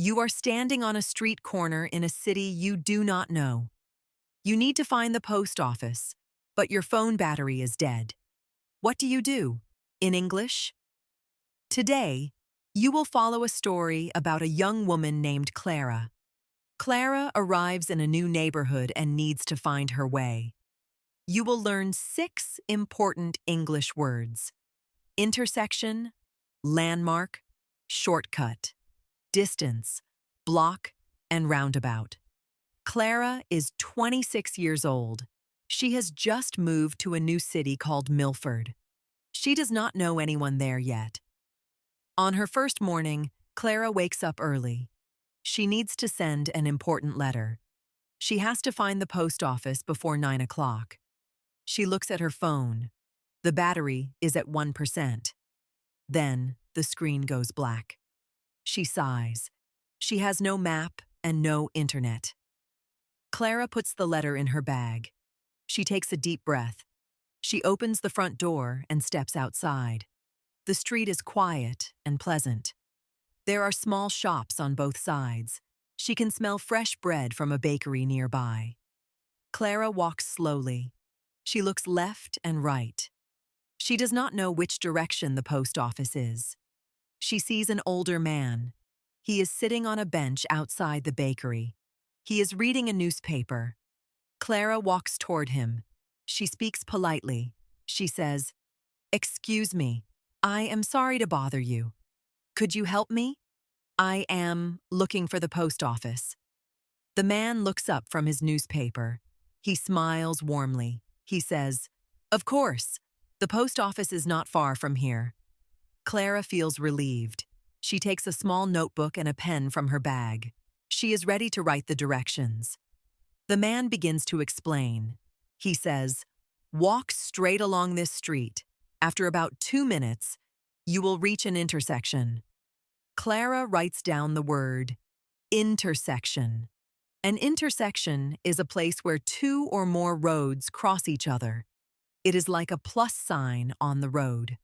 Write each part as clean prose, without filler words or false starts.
You are standing on a street corner in a city you do not know. You need to find the post office, but your phone battery is dead. What do you do? In English? Today, you will follow a story about a young woman named Clara. Clara arrives in a new neighborhood and needs to find her way. You will learn 6 important English words: intersection, landmark, shortcut, distance, block, and roundabout. Clara is 26 years old. She has just moved to a new city called Millford. She does not know anyone there yet. On her first morning, Clara wakes up early. She needs to send an important letter. She has to find the post office before 9 o'clock. She looks at her phone. The battery is at 1%. Then the screen goes black. She sighs. She has no map and no internet. Clara puts the letter in her bag. She takes a deep breath. She opens the front door and steps outside. The street is quiet and pleasant. There are small shops on both sides. She can smell fresh bread from a bakery nearby. Clara walks slowly. She looks left and right. She does not know which direction the post office is. She sees an older man. He is sitting on a bench outside the bakery. He is reading a newspaper. Clara walks toward him. She speaks politely. She says, "Excuse me, I am sorry to bother you. Could you help me? I am looking for the post office." The man looks up from his newspaper. He smiles warmly. He says, "Of course, the post office is not far from here." Clara feels relieved. She takes a small notebook and a pen from her bag. She is ready to write the directions. The man begins to explain. He says, "Walk straight along this street. After about 2 minutes, you will reach an intersection." Clara writes down the word intersection. An intersection is a place where 2 or more roads cross each other. It is like a plus sign on the road.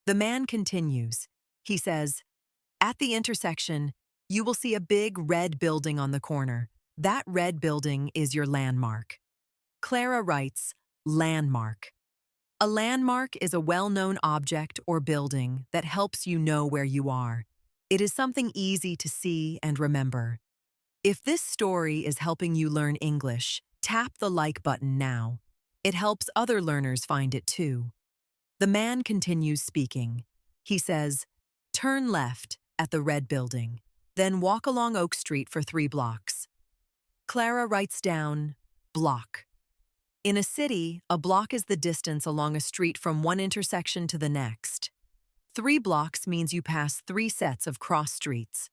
The man continues. He says, "At the intersection, you will see a big red building on the corner. That red building is your landmark." Clara writes, landmark. A landmark is a well-known object or building that helps you know where you are. It is something easy to see and remember. If this story is helping you learn English, tap the like button now. It helps other learners find it too. The man continues speaking. He says, "Turn left at the red building, then walk along Oak Street for 3 blocks." Clara writes down, block. In a city, a block is the distance along a street from one intersection to the next. 3 blocks means you pass 3 sets of cross streets.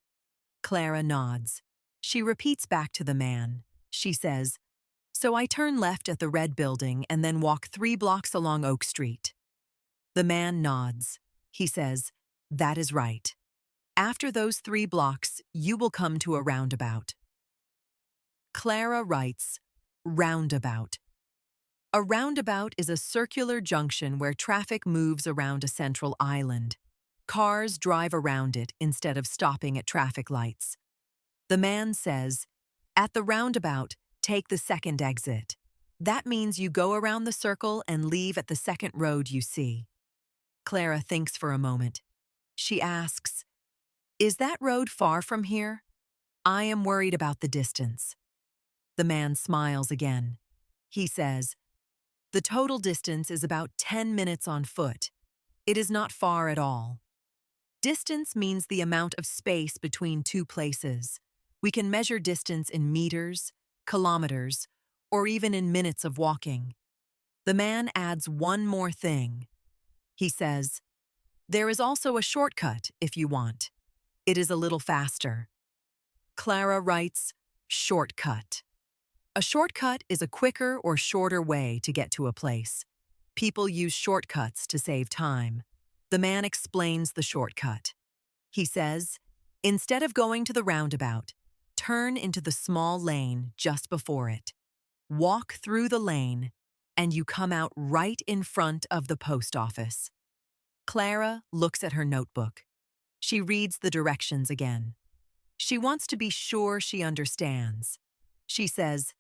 Clara nods. She repeats back to the man. She says, "So I turn left at the red building and then walk 3 blocks along Oak Street." The man nods. He says, "That is right. After those 3 blocks, you will come to a roundabout." Clara writes, roundabout. A roundabout is a circular junction where traffic moves around a central island. Cars drive around it instead of stopping at traffic lights. The man says, "At the roundabout, take the second exit." That means you go around the circle and leave at the second road you see. Clara thinks for a moment. She asks, "Is that road far from here? I am worried about the distance." The man smiles again. He says, "The total distance is about 10 minutes on foot. It is not far at all." Distance means the amount of space between 2 places. We can measure distance in meters, kilometers, or even in minutes of walking. The man adds one more thing. He says, "There is also a shortcut if you want. It is a little faster." Clara writes, shortcut. A shortcut is a quicker or shorter way to get to a place. People use shortcuts to save time. The man explains the shortcut. He says, "Instead of going to the roundabout, turn into the small lane just before it. Walk through the lane, and you come out right in front of the post office." Clara looks at her notebook. She reads the directions again. She wants to be sure she understands. She says,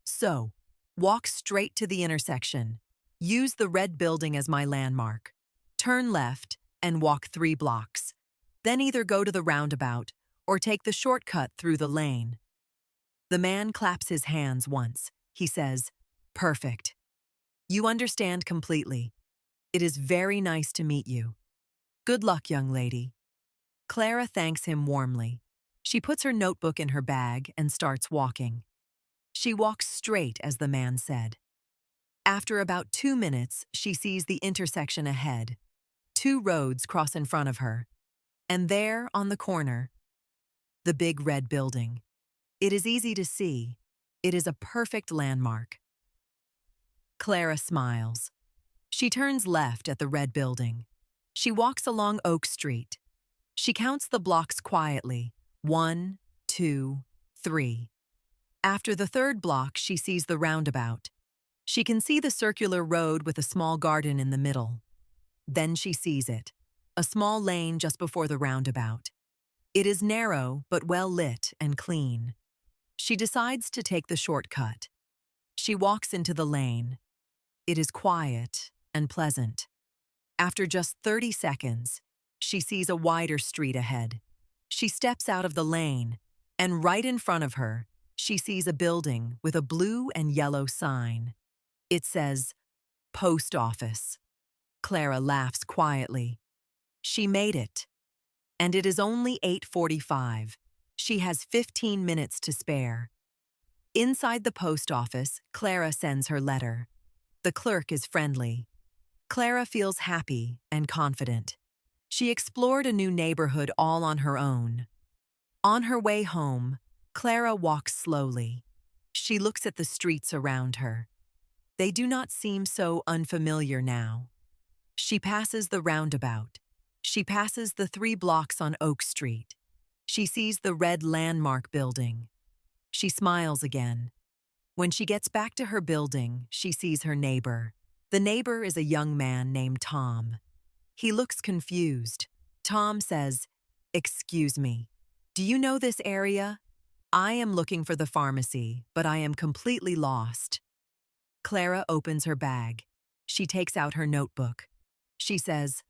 "So, walk straight to the intersection. Use the red building as my landmark. Turn left and walk 3 blocks. Then either go to the roundabout or take the shortcut through the lane." The man claps his hands once. He says, "Perfect. You understand completely. It is very nice to meet you. Good luck, young lady." Clara thanks him warmly. She puts her notebook in her bag and starts walking. She walks straight as the man said. After about 2 minutes, she sees the intersection ahead. 2 roads cross in front of her. And there, on the corner, the big red building. It is easy to see. It is a perfect landmark. Clara smiles. She turns left at the red building. She walks along Oak Street. She counts the blocks quietly. 1, 2, 3. After the 3rd block, she sees the roundabout. She can see the circular road with a small garden in the middle. Then she sees it, a small lane just before the roundabout. It is narrow but well lit and clean. She decides to take the shortcut. She walks into the lane. It is quiet and pleasant. After just 30 seconds, she sees a wider street ahead. She steps out of the lane, and right in front of her, she sees a building with a blue and yellow sign. It says, "Post Office." Clara laughs quietly. She made it. And it is only 8:45. She has 15 minutes to spare. Inside the post office, Clara sends her letter. The clerk is friendly. Clara feels happy and confident. She explored a new neighborhood all on her own. On her way home, Clara walks slowly. She looks at the streets around her. They do not seem so unfamiliar now. She passes the roundabout. She passes the 3 blocks on Oak Street. She sees the red landmark building. She smiles again. When she gets back to her building, she sees her neighbor. The neighbor is a young man named Tom. He looks confused. Tom says, "Excuse me, do you know this area? I am looking for the pharmacy, but I am completely lost." Clara opens her bag. She takes out her notebook. She says,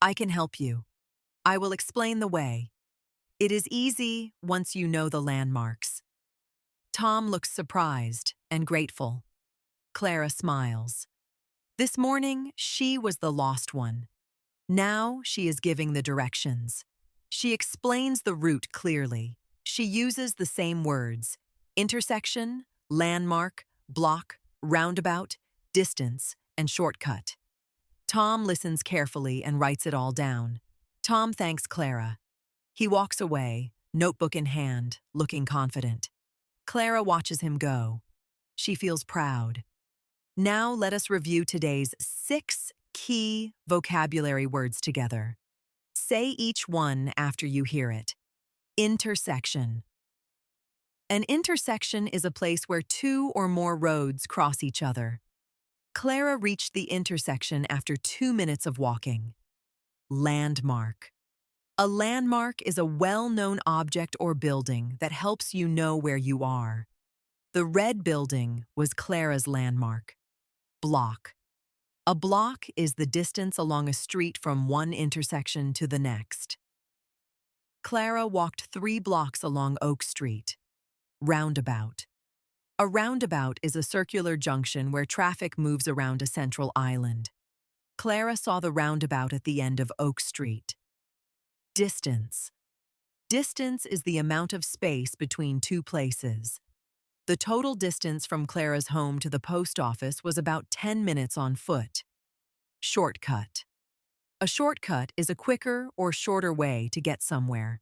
"I can help you. I will explain the way. It is easy once you know the landmarks." Tom looks surprised and grateful. Clara smiles. This morning, she was the lost one. Now she is giving the directions. She explains the route clearly. She uses the same words: intersection, landmark, block, roundabout, distance, and shortcut. Tom listens carefully and writes it all down. Tom thanks Clara. He walks away, notebook in hand, looking confident. Clara watches him go. She feels proud. Now let us review today's 6 key vocabulary words together. Say each one after you hear it. Intersection. An intersection is a place where 2 or more roads cross each other. Clara reached the intersection after 2 minutes of walking. Landmark. A landmark is a well-known object or building that helps you know where you are. The red building was Clara's landmark. Block. A block is the distance along a street from one intersection to the next. Clara walked 3 blocks along Oak Street. Roundabout. A roundabout is a circular junction where traffic moves around a central island. Clara saw the roundabout at the end of Oak Street. Distance. Distance is the amount of space between 2 places. The total distance from Clara's home to the post office was about 10 minutes on foot. Shortcut. A shortcut is a quicker or shorter way to get somewhere.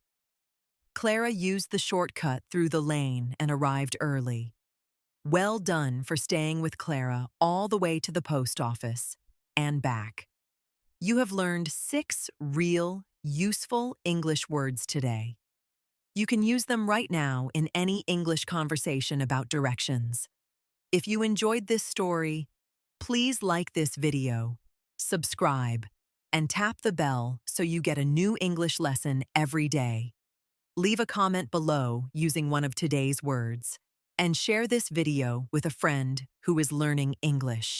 Clara used the shortcut through the lane and arrived early. Well done for staying with Clara all the way to the post office and back. You have learned 6 real, useful English words today. You can use them right now in any English conversation about directions. If you enjoyed this story, please like this video, subscribe, and tap the bell so you get a new English lesson every day. Leave a comment below using one of today's words, and share this video with a friend who is learning English.